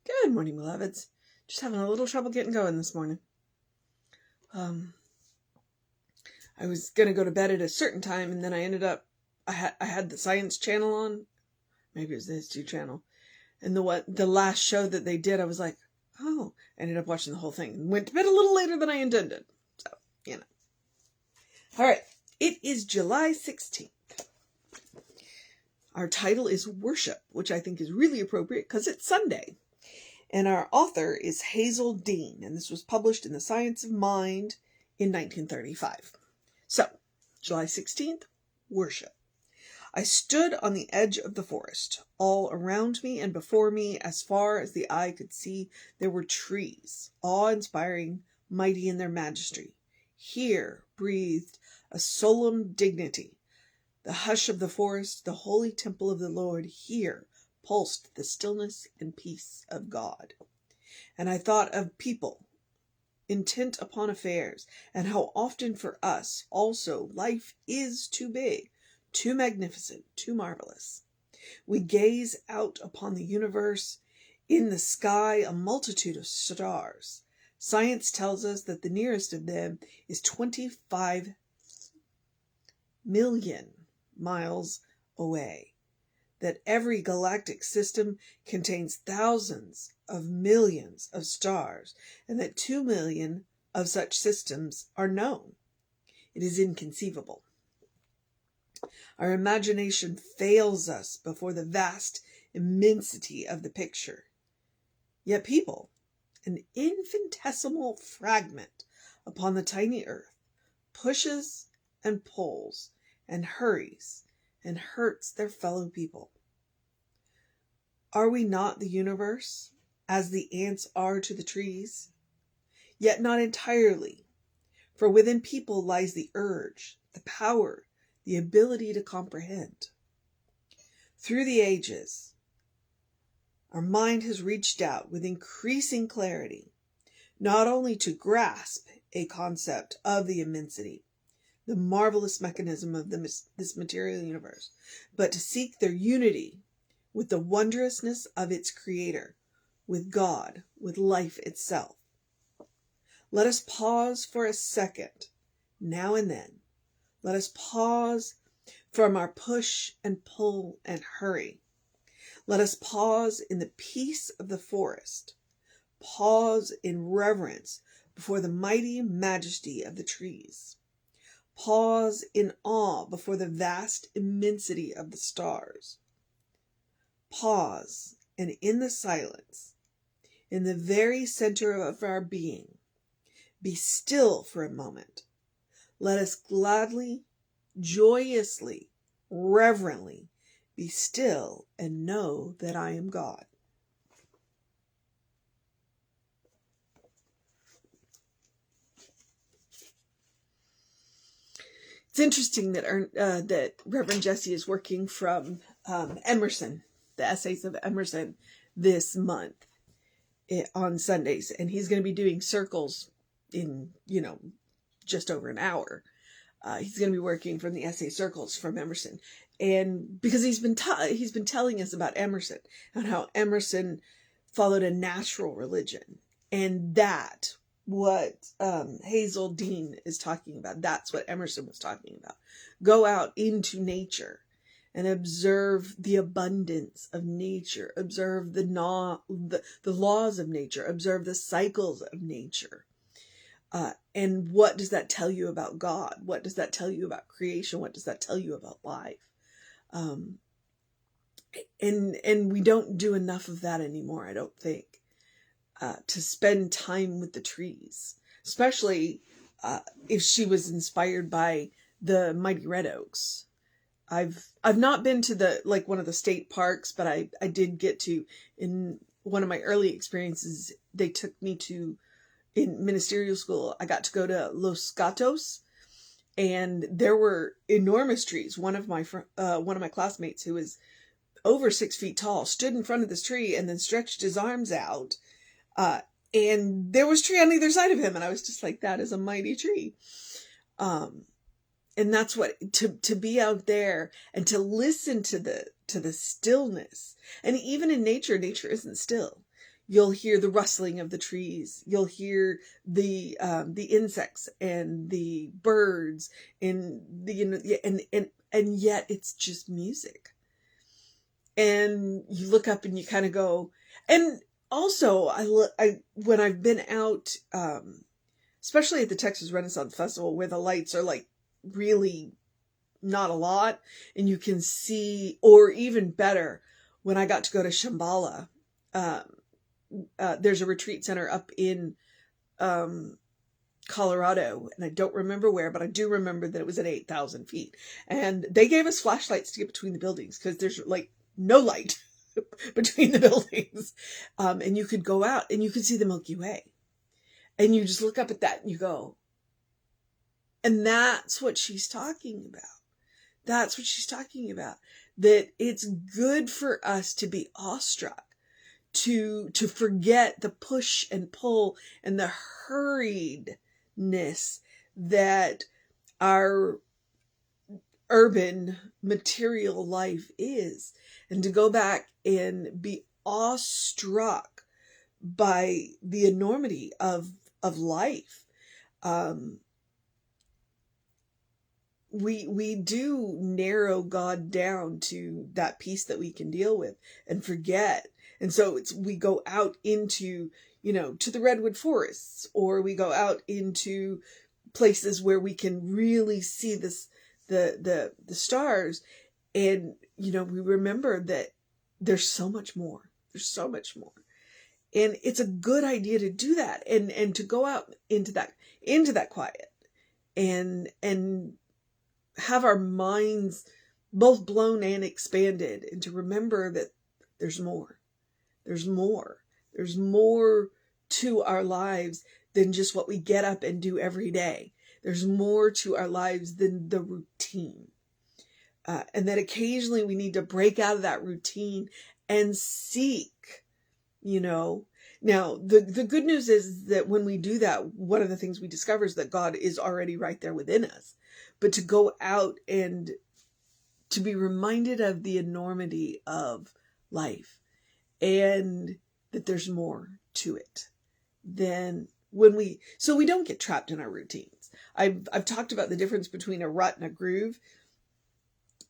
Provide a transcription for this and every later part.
Good morning, beloveds. Just having a little trouble getting going this morning. I was going to go to bed at a certain time, and then I ended up, I had the Science Channel on. Maybe it was the History Channel. And the last show that they did, I was like, oh, I ended up watching the whole thing. And went to bed a little later than I intended. So, you know. All right. It is July 16th. Our title is Worship, which I think is really appropriate because it's Sunday. And our author is Hazel, Deane, and this was published in The Science of Mind in 1935. So, July 16th, Worship. I stood on the edge of the forest. All around me and before me, as far as the eye could see, there were trees, awe-inspiring, mighty in their majesty. Here breathed a solemn dignity. The hush of the forest, the holy temple of the Lord, here pulsed the stillness and peace of God. And I thought of people intent upon affairs, and how often for us also life is too big, too magnificent, too marvelous. We gaze out upon the universe, in the sky a multitude of stars. Science tells us that the nearest of them is 25 million miles away. That every galactic system contains thousands of millions of stars, and that 2 million of such systems are known. It is inconceivable. Our imagination fails us before the vast immensity of the picture. Yet people, an infinitesimal fragment upon the tiny earth, pushes and pulls and hurries and hurts their fellow people. Are we not the universe, as the ants are to the trees? Yet not entirely, for within people lies the urge, the power, the ability to comprehend. Through the ages, our mind has reached out with increasing clarity, not only to grasp a concept of the immensity, the marvelous mechanism of this material universe, but to seek their unity with the wondrousness of its creator, with God, with life itself. Let us pause for a second, now and then. Let us pause from our push and pull and hurry. Let us pause in the peace of the forest. Pause in reverence before the mighty majesty of the trees. Pause in awe before the vast immensity of the stars. Pause, and in the silence, in the very center of our being, be still for a moment. Let us gladly, joyously, reverently be still and know that I am God. It's interesting that Reverend Jesse is working from Emerson, the essays of Emerson, this month on Sundays, and he's going to be doing circles in just over an hour. He's going to be working from the essay circles from Emerson, and because he's been telling us about Emerson and how Emerson followed a natural religion, and that what Hazel, Deane is talking about. That's what Emerson was talking about. Go out into nature and observe the abundance of nature. Observe the laws of nature. Observe the cycles of nature. And what does that tell you about God? What does that tell you about creation? What does that tell you about life? And we don't do enough of that anymore, I don't think. To spend time with the trees, especially if she was inspired by the mighty red oaks. I've not been to one of the state parks, but I did get to, in one of my early experiences, they took me to, in ministerial school, I got to go to Los Gatos, and there were enormous trees. One of my classmates, who was over 6 feet tall, stood in front of this tree and then stretched his arms out. And there was tree on either side of him, and I was just like, that is a mighty tree. And that's what, to be out there and to listen to the stillness. And even in nature isn't still. you'll hear the rustling of the trees. You'll hear the insects and the birds and and yet it's just music. And you look up and you kind of go, and also when I've been out, especially at the Texas Renaissance Festival where the lights are like really not a lot and you can see, or even better, when I got to go to Shambhala, there's a retreat center up in Colorado, and I don't remember where, but I do remember that it was at 8,000 feet. And they gave us flashlights to get between the buildings because there's like no light between the buildings. And you could go out and you could see the Milky Way. And you just look up at that and you go, and that's what she's talking about. That's what she's talking about. That it's good for us to be awestruck, to forget the push and pull and the hurriedness that our urban material life is, and to go back and be awestruck by the enormity of life. We do narrow God down to that piece that we can deal with and forget. And so we go out into, to the redwood forests, or we go out into places where we can really see the stars. And, we remember that there's so much more. There's so much more. And it's a good idea to do that and to go out into that quiet and have our minds both blown and expanded, and to remember that there's more. There's more. There's more to our lives than just what we get up and do every day. There's more to our lives than the routine. And that occasionally we need to break out of that routine and seek, Now, the good news is that when we do that, one of the things we discover is that God is already right there within us. But to go out and to be reminded of the enormity of life, and that there's more to it than so we don't get trapped in our routines. I've talked about the difference between a rut and a groove,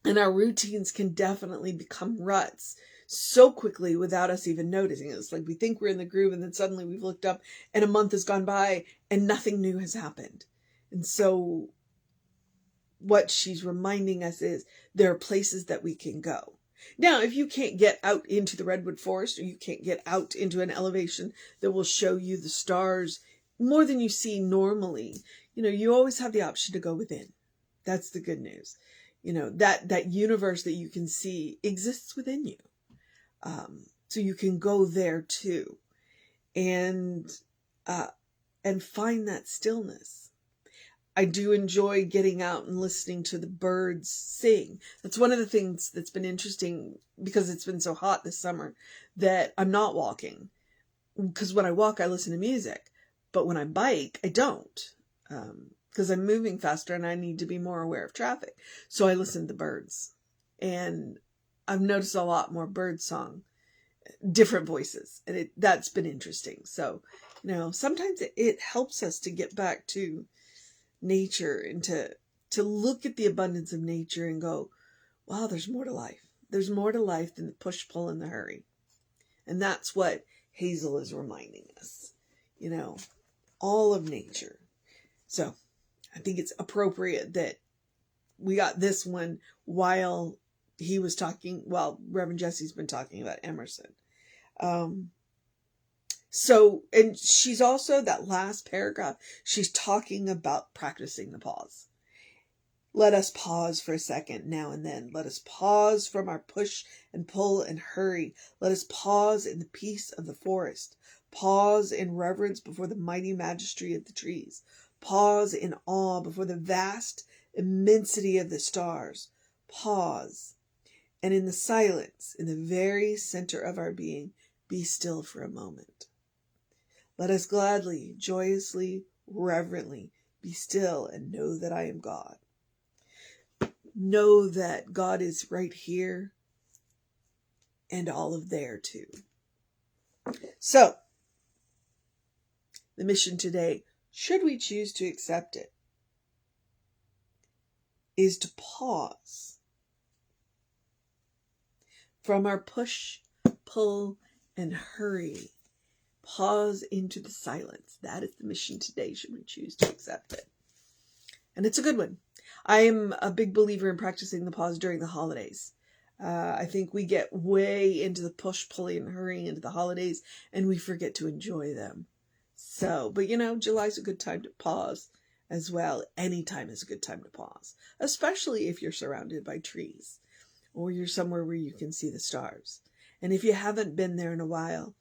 and our routines can definitely become ruts so quickly without us even noticing. It's like we think we're in the groove, and then suddenly we've looked up and a month has gone by and nothing new has happened. And so what she's reminding us is there are places that we can go. Now, if you can't get out into the redwood forest, or you can't get out into an elevation that will show you the stars more than you see normally, you always have the option to go within. That's the good news. That universe that you can see exists within you. So you can go there too, and find that stillness. I do enjoy getting out and listening to the birds sing. That's one of the things that's been interesting, because it's been so hot this summer that I'm not walking. Because when I walk, I listen to music. But when I bike, I don't. Because I'm moving faster and I need to be more aware of traffic. So I listen to the birds. And I've noticed a lot more bird song, different voices. And that's been interesting. So, sometimes it helps us to get back to nature and to look at the abundance of nature and go, wow, there's more to life. There's more to life than the push, pull, and the hurry. And that's what Hazel is reminding us, all of nature. So I think it's appropriate that we got this one while Reverend Jesse's been talking about Emerson. So, and she's also, that last paragraph, she's talking about practicing the pause. Let us pause for a second now and then. Let us pause from our push and pull and hurry. Let us pause in the peace of the forest. Pause in reverence before the mighty majesty of the trees. Pause in awe before the vast immensity of the stars. Pause. And in the silence, in the very center of our being, be still for a moment. Let us gladly, joyously, reverently be still and know that I am God. Know that God is right here and all of there too. So, the mission today, should we choose to accept it, is to pause from our push, pull, and hurry. Pause into the silence. That is the mission today, should we choose to accept it. And it's a good one. I am a big believer in practicing the pause during the holidays. I think we get way into the push, pulling, and hurrying into the holidays, and we forget to enjoy them. So, but July's a good time to pause as well. Any time is a good time to pause, especially if you're surrounded by trees or you're somewhere where you can see the stars. And if you haven't been there in a while,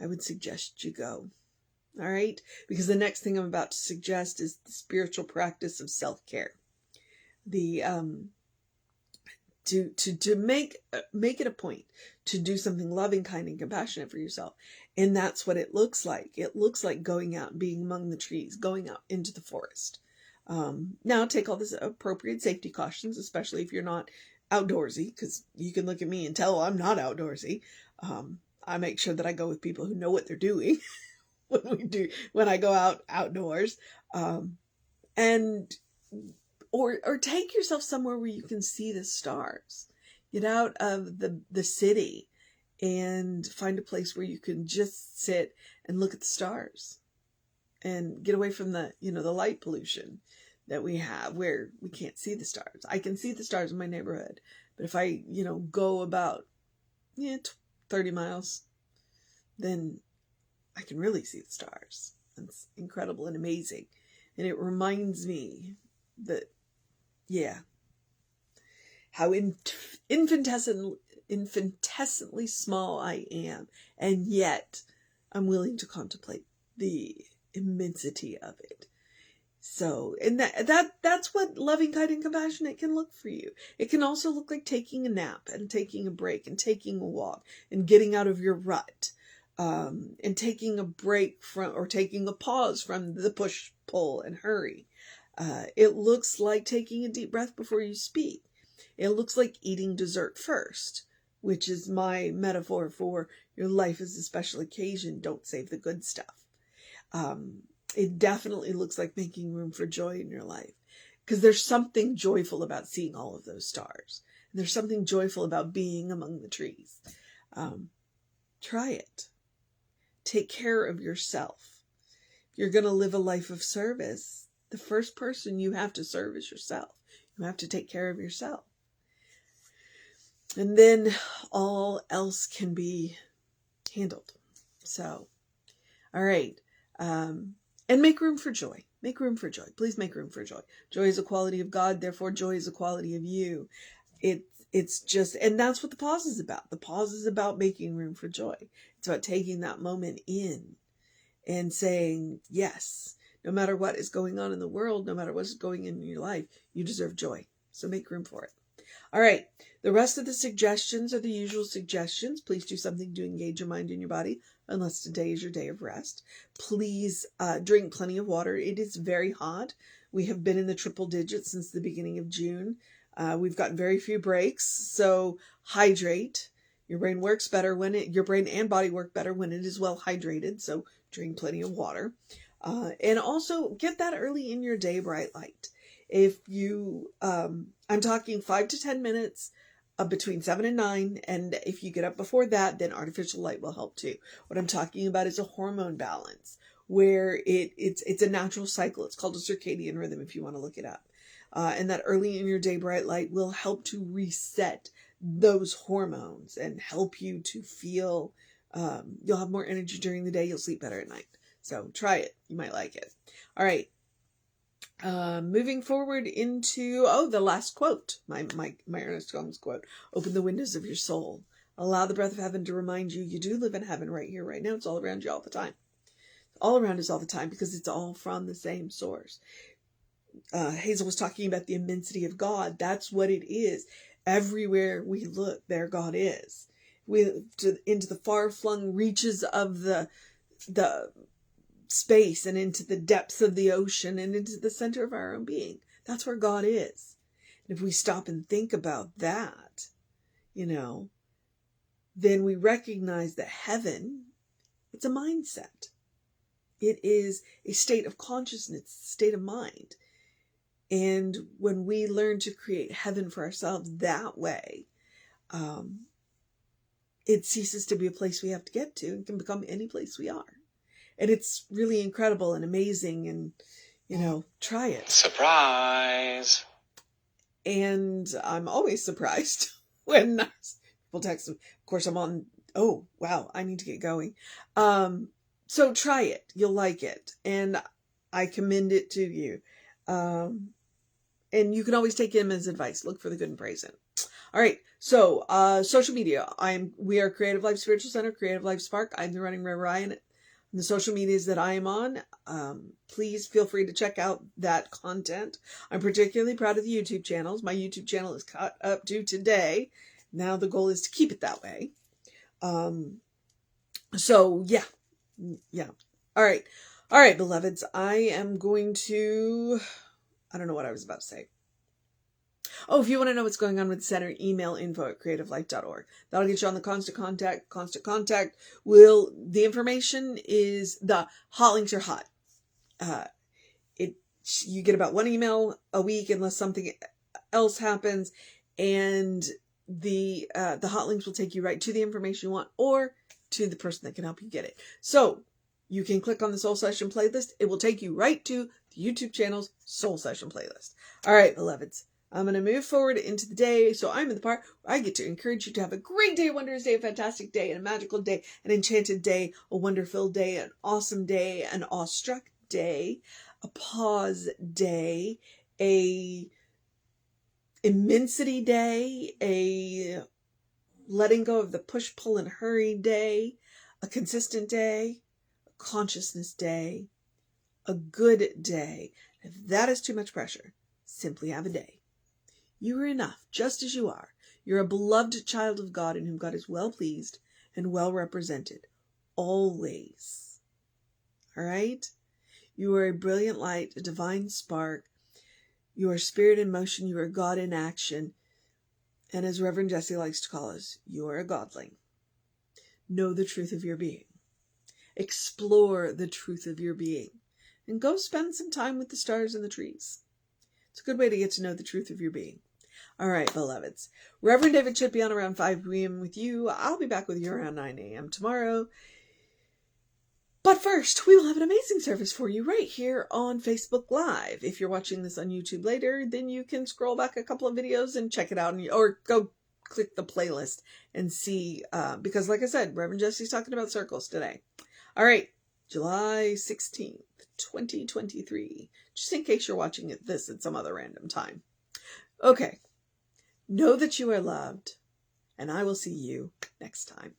I would suggest you go. All right? Because the next thing I'm about to suggest is the spiritual practice of self-care. The to make it a point to do something loving, kind, and compassionate for yourself. And that's what it looks like. It looks like going out and being among the trees, going out into the forest. Now take all this appropriate safety cautions, especially if you're not outdoorsy, because you can look at me and tell I'm not outdoorsy. I make sure that I go with people who know what they're doing when I go outdoors. Or take yourself somewhere where you can see the stars. Get out of the city and find a place where you can just sit and look at the stars and get away from the light pollution that we have where we can't see the stars. I can see the stars in my neighborhood, but if I, go about 30 miles, then I can really see the stars. It's incredible and amazing. And it reminds me that, how infinitesimally small I am, and yet I'm willing to contemplate the immensity of it. So, and that's what loving, kind, and compassionate can look for you. It can also look like taking a nap and taking a break and taking a walk and getting out of your rut, and taking a break or taking a pause from the push, pull, and hurry. It looks like taking a deep breath before you speak. It looks like eating dessert first, which is my metaphor for your life is a special occasion. Don't save the good stuff. It definitely looks like making room for joy in your life, because there's something joyful about seeing all of those stars. And there's something joyful about being among the trees. Try it. Take care of yourself. If you're going to live a life of service, the first person you have to serve is yourself. You have to take care of yourself. And then all else can be handled. So, all right. And make room for joy. Make room for joy. Please make room for joy. Joy is a quality of God. Therefore, joy is a quality of you. It's just, and that's what the pause is about. The pause is about making room for joy. It's about taking that moment in and saying, yes, no matter what is going on in the world, no matter what's going in your life, you deserve joy. So make room for it. All right. The rest of the suggestions are the usual suggestions. Please do something to engage your mind and your body, unless today is your day of rest. Please drink plenty of water. It is very hot. We have been in the triple digits since the beginning of June. We've gotten very few breaks. So hydrate. Your brain works better your brain and body work better when it is well hydrated. So drink plenty of water. And also get that early in your day bright light. If you, I'm talking 5 to 10 minutes between 7 and 9. And if you get up before that, then artificial light will help too. What I'm talking about is a hormone balance where it's a natural cycle. It's called a circadian rhythm if you want to look it up. And that early in your day bright light will help to reset those hormones and help you to feel, you'll have more energy during the day. You'll sleep better at night. So try it. You might like it. All right. Moving forward into, the last quote, my Ernest Holmes quote, open the windows of your soul. Allow the breath of heaven to remind you do live in heaven right here, right now. It's all around you all the time. All around us all the time because it's all from the same source. Hazel was talking about the immensity of God. That's what it is. Everywhere we look, there God is. Into the far-flung reaches of the space and into the depths of the ocean and into the center of our own being. That's where God is. And if we stop and think about that, then we recognize that heaven It's a mindset. It is a state of consciousness, state of mind. And when we learn to create heaven for ourselves that way, it ceases to be a place we have to get to and can become any place we are. And it's really incredible and amazing, and, try it. Surprise! And I'm always surprised when people text me. Of course, I'm on, oh, wow, I need to get going. So try it. You'll like it. And I commend it to you. And you can always take him as advice. Look for the good and praise him. All right. So, social media. We are Creative Life Spiritual Center, Creative Life Spark. I'm the running Rev Ryan. And the social medias that I am on, please feel free to check out that content. I'm particularly proud of the YouTube channels. My YouTube channel is caught up to today. Now the goal is to keep it that way. So yeah. All right, beloveds. I am going to, I don't know what I was about to say. Oh, if you want to know what's going on with the center, email info@creativelife.org. That'll get you on the constant contact. The information is, the hot links are hot. You get about one email a week unless something else happens, and the hot links will take you right to the information you want or to the person that can help you get it. So you can click on the Soul Session playlist. It will take you right to the YouTube channel's Soul Session playlist. All right, beloveds. I'm going to move forward into the day. So I'm in the part where I get to encourage you to have a great day, a wondrous day, a fantastic day, and a magical day, an enchanted day, a wonderful day, an awesome day, an awestruck day, a pause day, a immensity day, a letting go of the push, pull, and hurry day, a consistent day, a consciousness day, a good day. If that is too much pressure, simply have a day. You are enough, just as you are. You're a beloved child of God in whom God is well pleased and well represented. Always. All right? You are a brilliant light, a divine spark. You are spirit in motion. You are God in action. And as Reverend Jesse likes to call us, you are a godling. Know the truth of your being. Explore the truth of your being. And go spend some time with the stars and the trees. It's a good way to get to know the truth of your being. All right, beloveds. Reverend David should be on around 5 p.m. with you. I'll be back with you around 9 a.m. tomorrow. But first, we will have an amazing service for you right here on Facebook Live. If you're watching this on YouTube later, then you can scroll back a couple of videos and check it out, or go click the playlist and see, because like I said, Reverend Jesse's talking about circles today. All right, July 16th, 2023, just in case you're watching this at some other random time. Okay, know that you are loved, and I will see you next time.